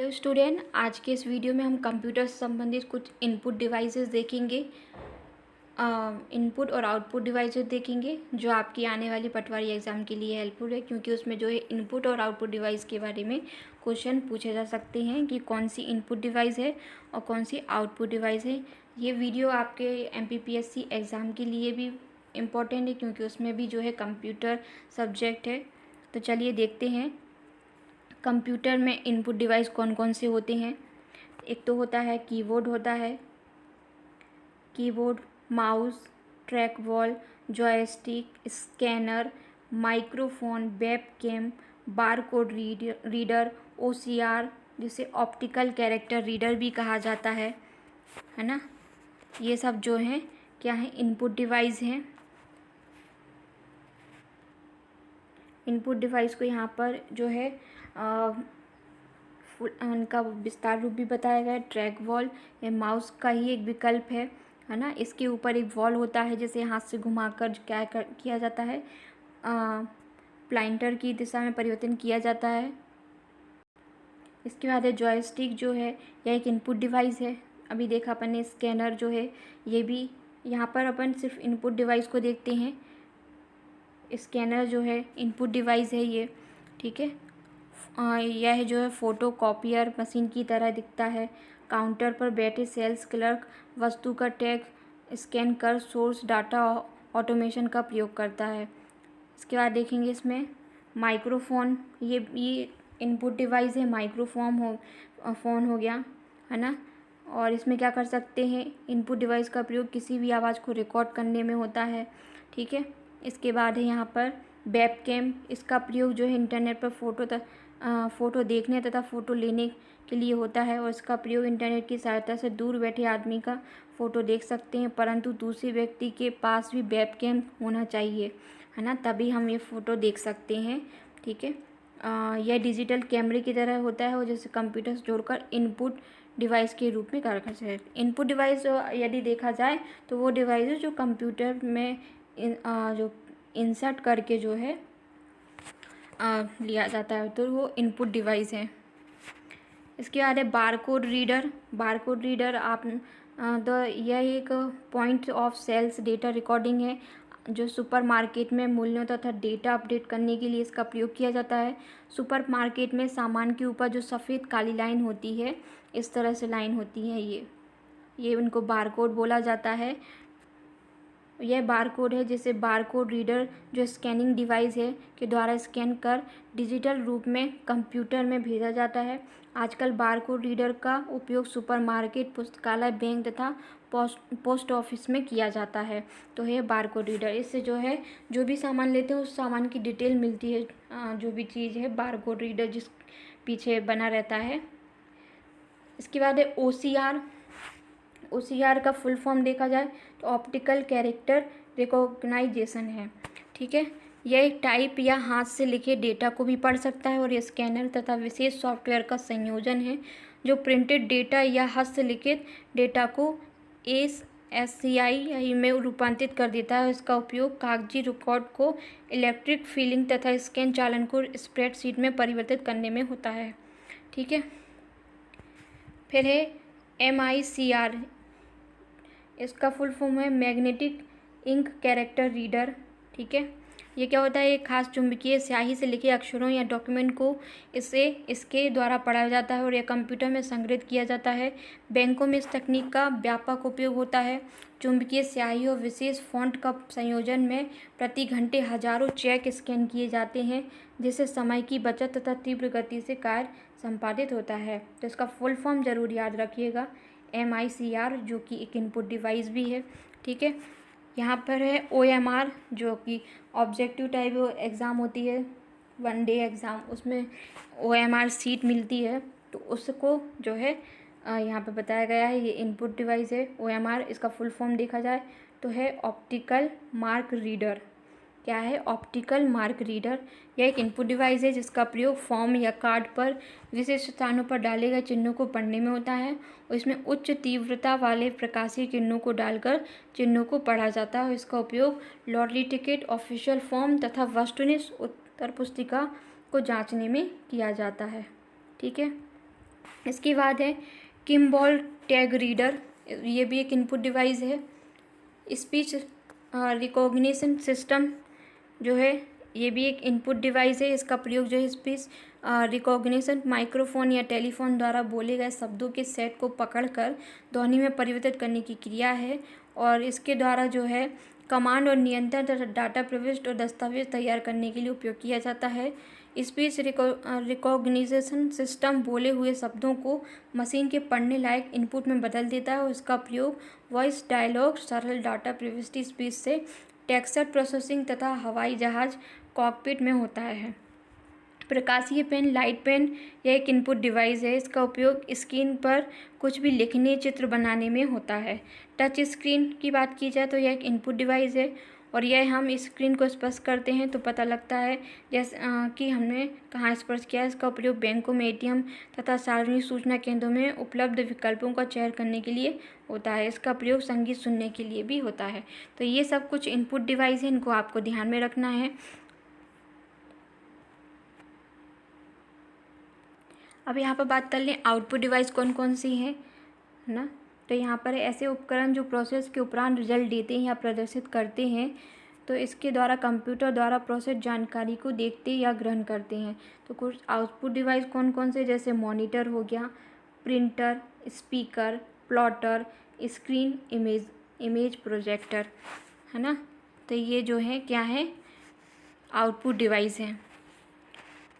Hello student, आज के इस वीडियो में हम कंप्यूटर से संबंधित कुछ इनपुट डिवाइसेस देखेंगे। इनपुट और आउटपुट डिवाइसेस देखेंगे जो आपकी आने वाली पटवारी एग्ज़ाम के लिए हेल्पफुल है, क्योंकि उसमें जो है इनपुट और आउटपुट डिवाइस के बारे में क्वेश्चन पूछे जा सकते हैं कि कौन सी इनपुट डिवाइस है और कौन सी आउटपुट डिवाइस है। ये वीडियो आपके MPPSC एग्ज़ाम के लिए भी इम्पोर्टेंट है, क्योंकि उसमें भी जो है कंप्यूटर सब्जेक्ट है। तो चलिए देखते हैं कंप्यूटर में इनपुट डिवाइस कौन कौन से होते हैं। एक तो होता है कीबोर्ड, होता है keyboard, mouse, track ball, joystick, scanner, microphone, webcam, barcode reader, OCR, जिसे ऑप्टिकल कैरेक्टर रीडर भी कहा जाता है ना। ये सब जो हैं क्या है, इनपुट डिवाइस हैं। इनपुट डिवाइस को यहाँ पर जो है उनका विस्तार रूप भी बताया गया है। ट्रैक बॉल ये माउस का ही एक विकल्प है ना। इसके ऊपर एक बॉल होता है जिसे हाथ से घुमाकर किया जाता है, प्लाइंटर की दिशा में परिवर्तन किया जाता है। इसके बाद है जॉयस्टिक, जो है यह एक इनपुट डिवाइस है। अभी देखा अपन ने स्कैनर जो है, ये भी यहाँ पर अपन सिर्फ इनपुट डिवाइस को देखते हैं। स्कैनर जो है इनपुट डिवाइस है ये, ठीक है। यह जो है फ़ोटो कॉपियर मशीन की तरह दिखता है। काउंटर पर बैठे सेल्स क्लर्क वस्तु का टैग स्कैन कर सोर्स डाटा ऑटोमेशन का प्रयोग करता है। इसके बाद देखेंगे इसमें माइक्रोफोन, ये इनपुट डिवाइस है। माइक्रोफोन फ़ोन हो गया है ना। और इसमें क्या कर सकते हैं, इनपुट डिवाइस का प्रयोग किसी भी आवाज़ को रिकॉर्ड करने में होता है, ठीक है। इसके बाद है यहाँ पर वेबकैम। इसका प्रयोग जो है इंटरनेट पर फ़ोटो देखने तथा फ़ोटो लेने के लिए होता है, और इसका प्रयोग इंटरनेट की सहायता से दूर बैठे आदमी का फ़ोटो देख सकते हैं, परंतु दूसरे व्यक्ति के पास भी वेबकैम होना चाहिए, है ना, तभी हम ये फ़ोटो देख सकते हैं, ठीक है। यह डिजिटल कैमरे की तरह होता है और जैसे कंप्यूटर से जोड़कर इनपुट डिवाइस के रूप में कार्य करता है। इनपुट डिवाइस यदि देखा जाए तो वो डिवाइस है जो कंप्यूटर में जो इंसर्ट करके जो है लिया जाता है, तो वो इनपुट डिवाइस है। इसके बाद है बारकोड रीडर। बारकोड रीडर यह एक point of sales data recording है, जो सुपरमार्केट में मूल्यों तथा डेटा अपडेट करने के लिए इसका प्रयोग किया जाता है। सुपरमार्केट में सामान के ऊपर जो सफ़ेद काली लाइन होती है, इस तरह से लाइन होती है, ये उनको बारकोड बोला जाता है। यह बारकोड है जिसे बारकोड रीडर जो स्कैनिंग डिवाइस है के द्वारा स्कैन कर डिजिटल रूप में कंप्यूटर में भेजा जाता है। आजकल बारकोड रीडर का उपयोग सुपरमार्केट, पुस्तकालय, बैंक तथा पोस्ट ऑफिस में किया जाता है। तो यह बारकोड रीडर, इससे जो है जो भी सामान लेते हैं उस सामान की डिटेल मिलती है, जो भी चीज़ है बारकोड रीडर जिस पीछे बना रहता है। इसके बाद है OCR का फुल फॉर्म देखा जाए तो ऑप्टिकल कैरेक्टर रिकॉग्नाइजेशन है, ठीक है। यह एक टाइप या हाथ से लिखे डेटा को भी पढ़ सकता है, और यह स्कैनर तथा विशेष सॉफ्टवेयर का संयोजन है जो प्रिंटेड डेटा या हस्तलिखित डेटा को SCI में रूपांतरित कर देता है। इसका उपयोग कागजी रिकॉर्ड को इलेक्ट्रिक फीलिंग तथा स्कैन चालन को स्प्रेडशीट में परिवर्तित करने में होता है, ठीक है। फिर है MICR। इसका फुल फॉर्म है मैग्नेटिक इंक कैरेक्टर रीडर, ठीक है। ये क्या होता है, एक खास चुंबकीय स्याही से लिखे अक्षरों या डॉक्यूमेंट को इसके द्वारा पढ़ा जाता है और यह कंप्यूटर में संग्रहित किया जाता है। बैंकों में इस तकनीक का व्यापक उपयोग होता है। चुंबकीय स्याही और विशेष फॉन्ट का संयोजन में प्रति घंटे हजारों चेक स्कैन किए जाते हैं, जिससे समय की बचत तथा तीव्र गति से कार्य संपादित होता है। तो इसका फुल फॉर्म ज़रूर याद रखिएगा, MICR, जो कि एक इनपुट डिवाइस भी है, ठीक है। यहाँ पर है OMR, जो कि ऑब्जेक्टिव टाइप एग्ज़ाम होती है, 1 डे एग्ज़ाम, उसमें OMR सीट मिलती है, तो उसको जो है यहाँ पे बताया गया है। ये इनपुट डिवाइस है OMR। इसका फुल फॉर्म देखा जाए तो है ऑप्टिकल मार्क रीडर। क्या है, ऑप्टिकल मार्क रीडर। यह एक इनपुट डिवाइस है जिसका प्रयोग फॉर्म या कार्ड पर विशेष स्थानों पर डाले गए चिन्हों को पढ़ने में होता है, और इसमें उच्च तीव्रता वाले प्रकाशीय चिन्हों को डालकर चिन्हों को पढ़ा जाता है। इसका उपयोग लॉटरी टिकट, ऑफिशियल फॉर्म तथा वस्तुनिष्ठ उत्तर पुस्तिका को जांचने में किया जाता है, ठीक है। इसके बाद है किम्बॉल टैग रीडर, ये भी एक इनपुट डिवाइस है। स्पीच रिकॉग्निशन सिस्टम जो है ये भी एक इनपुट डिवाइस है। इसका प्रयोग जो है स्पीच रिकॉग्निशन माइक्रोफोन या टेलीफोन द्वारा बोले गए शब्दों के सेट को पकड़कर ध्वनि में परिवर्तित करने की क्रिया है, और इसके द्वारा जो है कमांड और नियंत्रण तथा डाटा प्रविष्ट और दस्तावेज तैयार करने के लिए उपयोग किया जाता है। स्पीच रिकॉग्निशन सिस्टम बोले हुए शब्दों को मशीन के पढ़ने लायक इनपुट में बदल देता है, और इसका प्रयोग वॉइस डायलॉग, सरल डाटा प्रविष्टि स्पीच से टेक्स्ट प्रोसेसिंग तथा हवाई जहाज कॉकपिट में होता है। प्रकाशीय पेन, लाइट पेन, यह एक इनपुट डिवाइस है। इसका उपयोग स्क्रीन पर कुछ भी लिखने, चित्र बनाने में होता है। टच स्क्रीन की बात की जाए तो यह एक इनपुट डिवाइस है, और यह हम स्क्रीन को स्पर्श करते हैं तो पता लगता है जैसे कि हमने कहाँ स्पर्श किया है। इसका उपयोग बैंकों में, एटीएम तथा सार्वजनिक सूचना केंद्रों में उपलब्ध विकल्पों का चयन करने के लिए होता है। इसका प्रयोग संगीत सुनने के लिए भी होता है। तो ये सब कुछ इनपुट डिवाइस है, इनको आपको ध्यान में रखना है। अब यहाँ पर बात कर लें आउटपुट डिवाइस कौन कौन सी हैं, है ना। तो यहाँ पर ऐसे उपकरण जो प्रोसेस के उपरांत रिजल्ट देते हैं या प्रदर्शित करते हैं, तो इसके द्वारा कंप्यूटर द्वारा प्रोसेस जानकारी को देखते या ग्रहण करते हैं। तो कुछ आउटपुट डिवाइस कौन कौन से, जैसे मॉनिटर हो गया, printer, speaker, plotter, screen, image projector, है ना। तो ये जो है क्या है, आउटपुट डिवाइस है।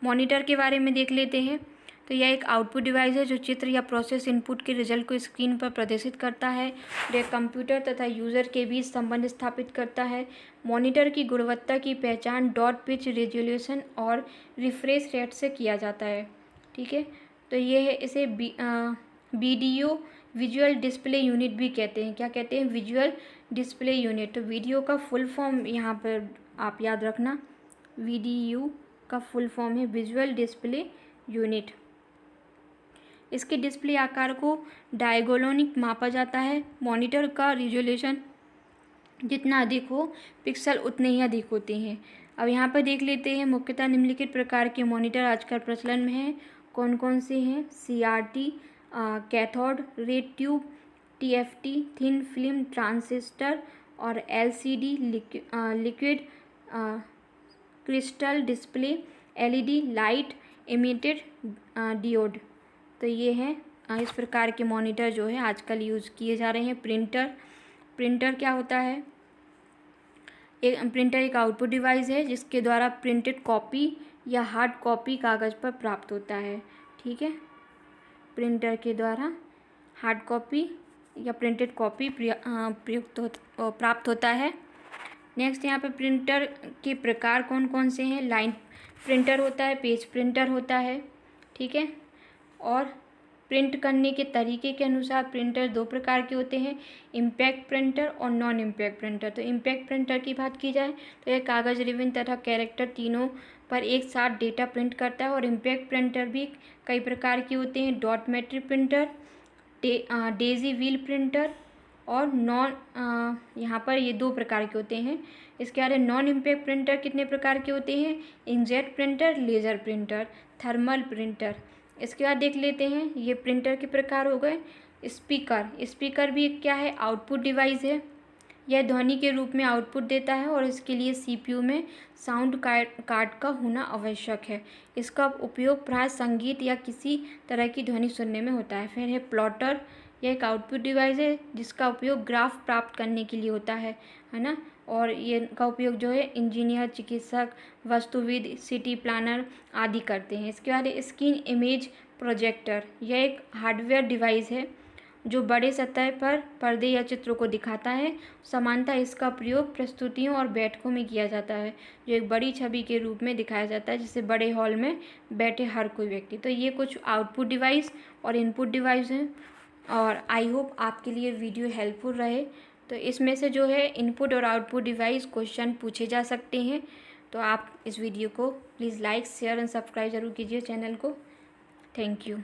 मॉनिटर के बारे में देख लेते हैं। तो यह एक आउटपुट डिवाइस है जो चित्र या प्रोसेस इनपुट के रिजल्ट को स्क्रीन पर प्रदर्शित करता है। यह कंप्यूटर तथा यूज़र के बीच संबंध स्थापित करता है। मॉनिटर की गुणवत्ता की पहचान डॉट पिच रेजोल्यूशन और रिफ्रेश रेट से किया जाता है, ठीक है। तो ये है, इसे वीडियो विजुअल डिस्प्ले यूनिट भी कहते हैं। क्या कहते हैं, विजुअल डिस्प्ले यूनिट। तो वीडियो का फुल फॉर्म यहाँ पर आप याद रखना, वीडीयू का फुल फॉर्म है विजुअल डिस्प्ले यूनिट। इसके डिस्प्ले आकार को डायगोनलिक मापा जाता है। मॉनिटर का रिजोल्यूशन जितना अधिक हो, पिक्सल उतने ही अधिक होते हैं। अब यहाँ पर देख लेते हैं मुख्यतः निम्नलिखित प्रकार के मॉनिटर आजकल प्रचलन में हैं। कौन कौन से हैं, CRT, cathode ray tube, TFT thin film transistor, और LCD liquid crystal display, LED light emitted diode. तो ये हैं इस प्रकार के मॉनिटर जो है आजकल यूज़ किए जा रहे हैं। प्रिंटर क्या होता है, प्रिंटर एक आउटपुट डिवाइस है जिसके द्वारा प्रिंटेड कॉपी या हार्ड कॉपी कागज़ पर प्राप्त होता है, ठीक है। प्रिंटर के द्वारा हार्ड कॉपी या प्रिंटेड कॉपी प्राप्त होता है। नेक्स्ट यहाँ पे प्रिंटर के प्रकार कौन कौन से हैं, लाइन प्रिंटर होता है, पेज प्रिंटर होता है, ठीक है। और प्रिंट करने के तरीके के अनुसार प्रिंटर दो प्रकार के होते हैं, इम्पैक्ट प्रिंटर और नॉन इम्पैक्ट प्रिंटर। तो इम्पैक्ट प्रिंटर की बात की जाए तो यह कागज़, रिबन तथा कैरेक्टर तीनों पर एक साथ डेटा प्रिंट करता है। और इम्पैक्ट प्रिंटर भी कई प्रकार के होते हैं, dot matric printer, Daisy wheel printer, और यहाँ पर ये दो प्रकार के होते हैं। इसके अलावा नॉन इम्पैक्ट प्रिंटर कितने प्रकार के होते हैं, inkjet printer, laser printer, thermal printer. इसके बाद देख लेते हैं ये प्रिंटर के प्रकार हो गए। स्पीकर भी क्या है, आउटपुट डिवाइस है। यह ध्वनि के रूप में आउटपुट देता है और इसके लिए CPU में साउंड कार्ड का होना आवश्यक है। इसका उपयोग प्राय संगीत या किसी तरह की ध्वनि सुनने में होता है। फिर है प्लॉटर, यह एक आउटपुट डिवाइस है जिसका उपयोग ग्राफ प्राप्त करने के लिए होता है ना। और ये का उपयोग जो है इंजीनियर, चिकित्सक, वास्तुविद, सिटी प्लानर आदि करते हैं। इसके बाद स्क्रीन इमेज प्रोजेक्टर, यह एक हार्डवेयर डिवाइस है जो बड़े सतह पर पर्दे या चित्रों को दिखाता है। सामान्यतः इसका प्रयोग प्रस्तुतियों और बैठकों में किया जाता है, जो एक बड़ी छवि के रूप में दिखाया जाता है, जिससे बड़े हॉल में बैठे हर कोई व्यक्ति। तो ये कुछ आउटपुट डिवाइस और इनपुट डिवाइस हैं, और आई होप आपके लिए वीडियो हेल्पफुल रहे। तो इसमें से जो है इनपुट और आउटपुट डिवाइस क्वेश्चन पूछे जा सकते हैं। तो आप इस वीडियो को please like, share and subscribe ज़रूर कीजिए चैनल को। Thank you.